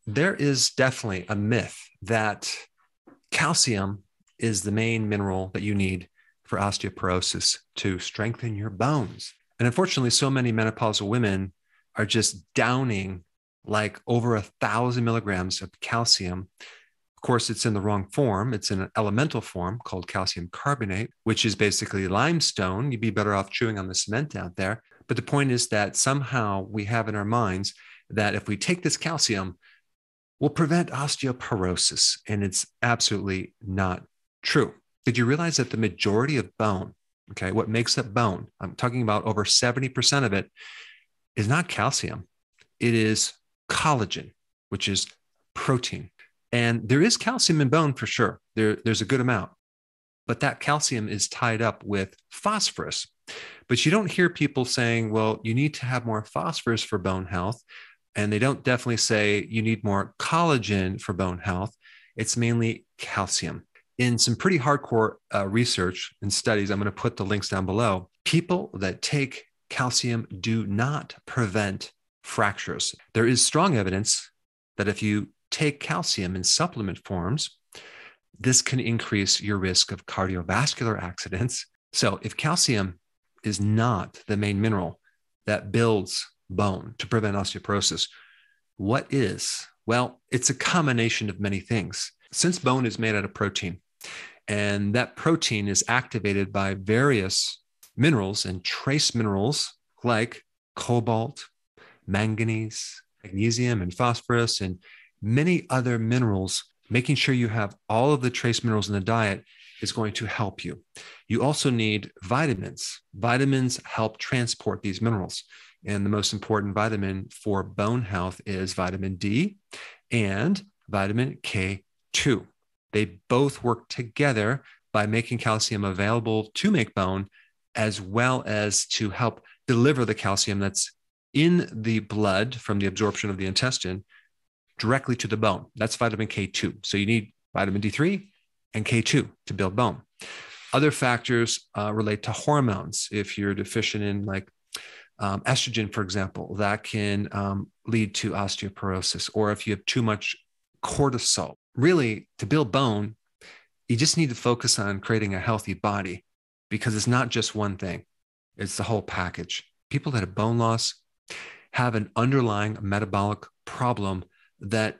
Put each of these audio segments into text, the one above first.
there is definitely a myth that calcium is the main mineral that you need for osteoporosis to strengthen your bones. And unfortunately, so many menopausal women are just downing like over 1,000 milligrams of calcium. Of course, it's in the wrong form. It's in an elemental form called calcium carbonate, which is basically limestone. You'd be better off chewing on the cement out there. But the point is that somehow we have in our minds that if we take this calcium, we'll prevent osteoporosis. And it's absolutely not true. Did you realize that the majority of bone, okay, what makes up bone, I'm talking about over 70% of it, is not calcium. It is collagen, which is protein. And there is calcium in bone for sure. There's a good amount. But that calcium is tied up with phosphorus. But you don't hear people saying, well, you need to have more phosphorus for bone health. And they don't definitely say you need more collagen for bone health. It's mainly calcium. In some pretty hardcore research and studies, I'm going to put the links down below, people that take calcium do not prevent fractures. There is strong evidence that if you take calcium in supplement forms, this can increase your risk of cardiovascular accidents. So if calcium is not the main mineral that builds bone to prevent osteoporosis, what is? Well, it's a combination of many things. Since bone is made out of protein, and that protein is activated by various minerals and trace minerals like cobalt, manganese, magnesium, and phosphorus, and many other minerals, making sure you have all of the trace minerals in the diet is going to help you. You also need vitamins. Vitamins help transport these minerals. And the most important vitamin for bone health is vitamin D and vitamin K2. They both work together by making calcium available to make bone, as well as to help deliver the calcium that's in the blood from the absorption of the intestine directly to the bone. That's vitamin K2. So you need vitamin D3 and K2 to build bone. Other factors relate to hormones. If you're deficient in estrogen, for example, that can lead to osteoporosis, or if you have too much cortisol. Really, to build bone, you just need to focus on creating a healthy body, because it's not just one thing. It's the whole package. People that have bone loss have an underlying metabolic problem that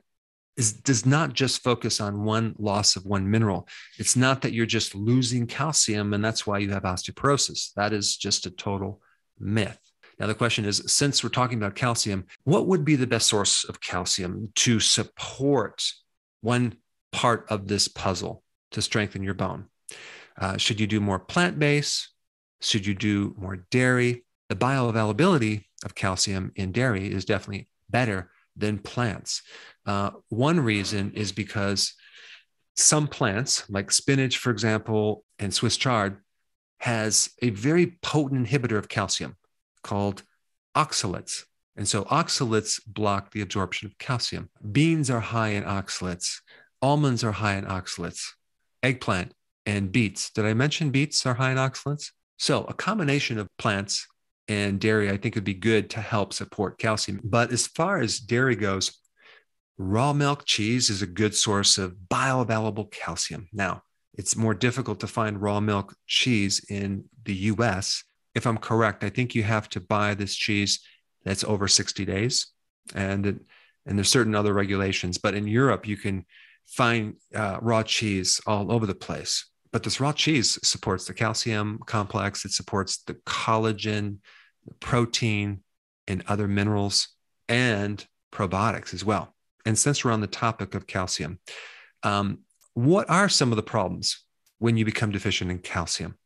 does not just focus on one loss of one mineral. It's not that you're just losing calcium and that's why you have osteoporosis. That is just a total myth. Now, the question is, since we're talking about calcium, what would be the best source of calcium to support one part of this puzzle to strengthen your bone? Should you do more plant-based? Should you do more dairy? The bioavailability of calcium in dairy is definitely better than plants. One reason is because some plants, like spinach, for example, and Swiss chard, has a very potent inhibitor of calcium called oxalates. And so oxalates block the absorption of calcium. Beans are high in oxalates. Almonds are high in oxalates. Eggplant and beets. Did I mention beets are high in oxalates? So a combination of plants and dairy, I think, would be good to help support calcium. But as far as dairy goes, raw milk cheese is a good source of bioavailable calcium. Now, it's more difficult to find raw milk cheese in the US. If I'm correct, I think you have to buy this cheese that's over 60 days. And there's certain other regulations. But in Europe, you can find raw cheese all over the place. But this raw cheese supports the calcium complex. It supports the collagen, the protein, and other minerals, and probiotics as well. And since we're on the topic of calcium, what are some of the problems when you become deficient in calcium?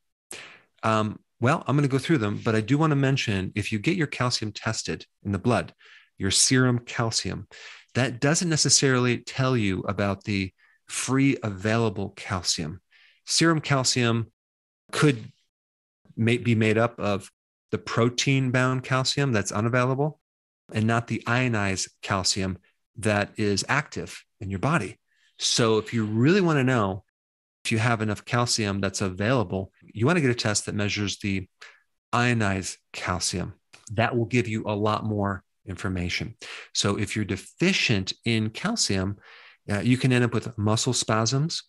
Well, I'm going to go through them, but I do want to mention, if you get your calcium tested in the blood, your serum calcium, that doesn't necessarily tell you about the free available calcium. Serum calcium could be made up of the protein-bound calcium that's unavailable and not the ionized calcium that is active in your body. So if you really want to know if you have enough calcium that's available, you want to get a test that measures the ionized calcium. That will give you a lot more information. So if you're deficient in calcium, you can end up with muscle spasms.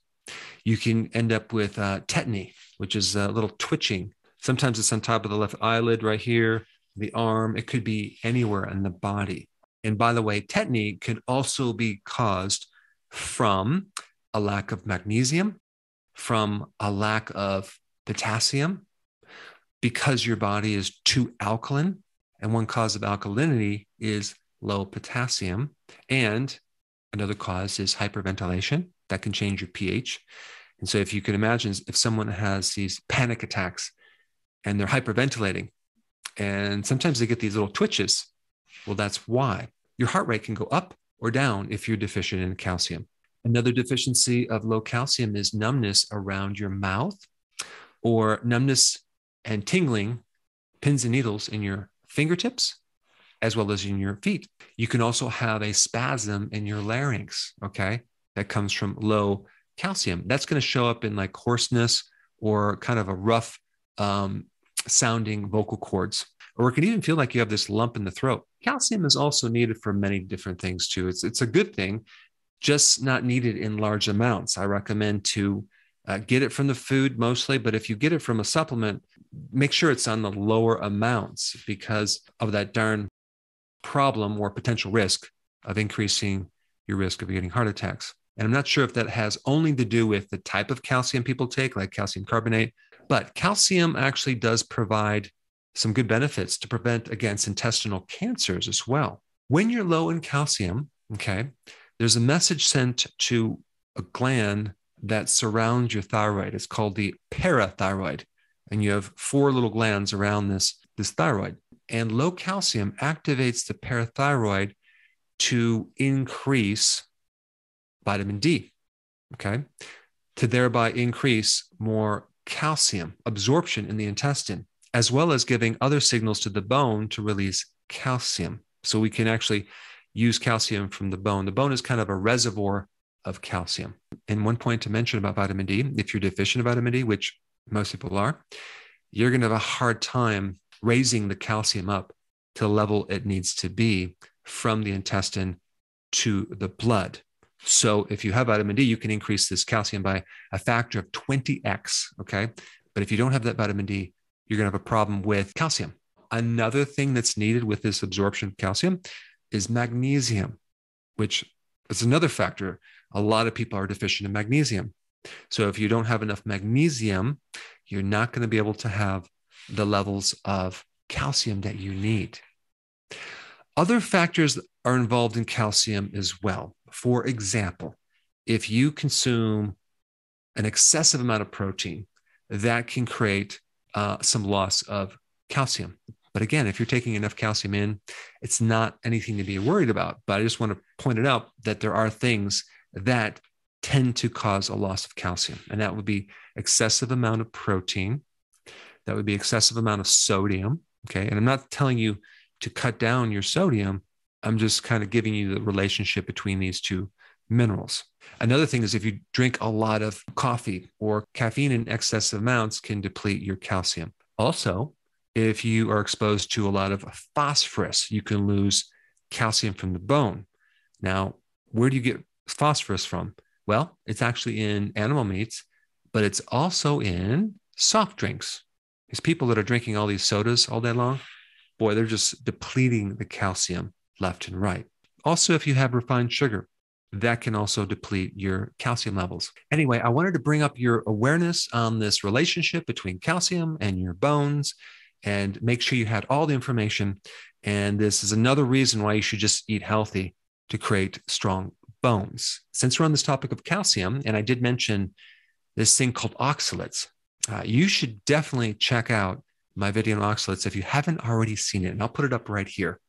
You can end up with tetany, which is a little twitching. Sometimes it's on top of the left eyelid right here, the arm. It could be anywhere in the body. And by the way, tetany can also be caused from a lack of magnesium, from a lack of potassium, because your body is too alkaline. And one cause of alkalinity is low potassium. And another cause is hyperventilation. That can change your pH. And so if you can imagine, if someone has these panic attacks and they're hyperventilating, and sometimes they get these little twitches, well, that's why. Your heart rate can go up or down if you're deficient in calcium. Another deficiency of low calcium is numbness around your mouth, or numbness and tingling, pins and needles in your fingertips, as well as in your feet. You can also have a spasm in your larynx, okay? That comes from low calcium. That's going to show up in like hoarseness or kind of a rough sounding vocal cords, or it can even feel like you have this lump in the throat. Calcium is also needed for many different things too. It's a good thing, just not needed in large amounts. I recommend to get it from the food mostly, but if you get it from a supplement, make sure it's on the lower amounts because of that darn problem or potential risk of increasing your risk of getting heart attacks. And I'm not sure if that has only to do with the type of calcium people take, like calcium carbonate, but calcium actually does provide some good benefits to prevent against intestinal cancers as well. When you're low in calcium, okay, there's a message sent to a gland that surrounds your thyroid. It's called the parathyroid. And you have 4 little glands around this thyroid. And low calcium activates the parathyroid to increase vitamin D, okay, to thereby increase more calcium absorption in the intestine, as well as giving other signals to the bone to release calcium. So we can actually use calcium from the bone. The bone is kind of a reservoir of calcium. And one point to mention about vitamin D, if you're deficient of vitamin D, which most people are, you're going to have a hard time raising the calcium up to the level it needs to be from the intestine to the blood. So if you have vitamin D, you can increase this calcium by a factor of 20x, okay? But if you don't have that vitamin D, you're going to have a problem with calcium. Another thing that's needed with this absorption of calcium is magnesium, which is another factor. A lot of people are deficient in magnesium. So if you don't have enough magnesium, you're not going to be able to have the levels of calcium that you need. Other factors are involved in calcium as well. For example, if you consume an excessive amount of protein, that can create some loss of calcium. But again, if you're taking enough calcium in, it's not anything to be worried about. But I just want to point it out that there are things that tend to cause a loss of calcium. And that would be excessive amount of protein. That would be excessive amount of sodium. Okay. And I'm not telling you to cut down your sodium. I'm just kind of giving you the relationship between these two minerals. Another thing is if you drink a lot of coffee or caffeine in excessive amounts can deplete your calcium. Also, if you are exposed to a lot of phosphorus, you can lose calcium from the bone. Now, where do you get phosphorus from? Well, it's actually in animal meats, but it's also in soft drinks. These people that are drinking all these sodas all day long, boy, they're just depleting the calcium left and right. Also, if you have refined sugar, that can also deplete your calcium levels. Anyway, I wanted to bring up your awareness on this relationship between calcium and your bones and make sure you had all the information. And this is another reason why you should just eat healthy to create strong bones. Since we're on this topic of calcium, and I did mention this thing called oxalates, you should definitely check out my video on oxalates if you haven't already seen it. And I'll put it up right here.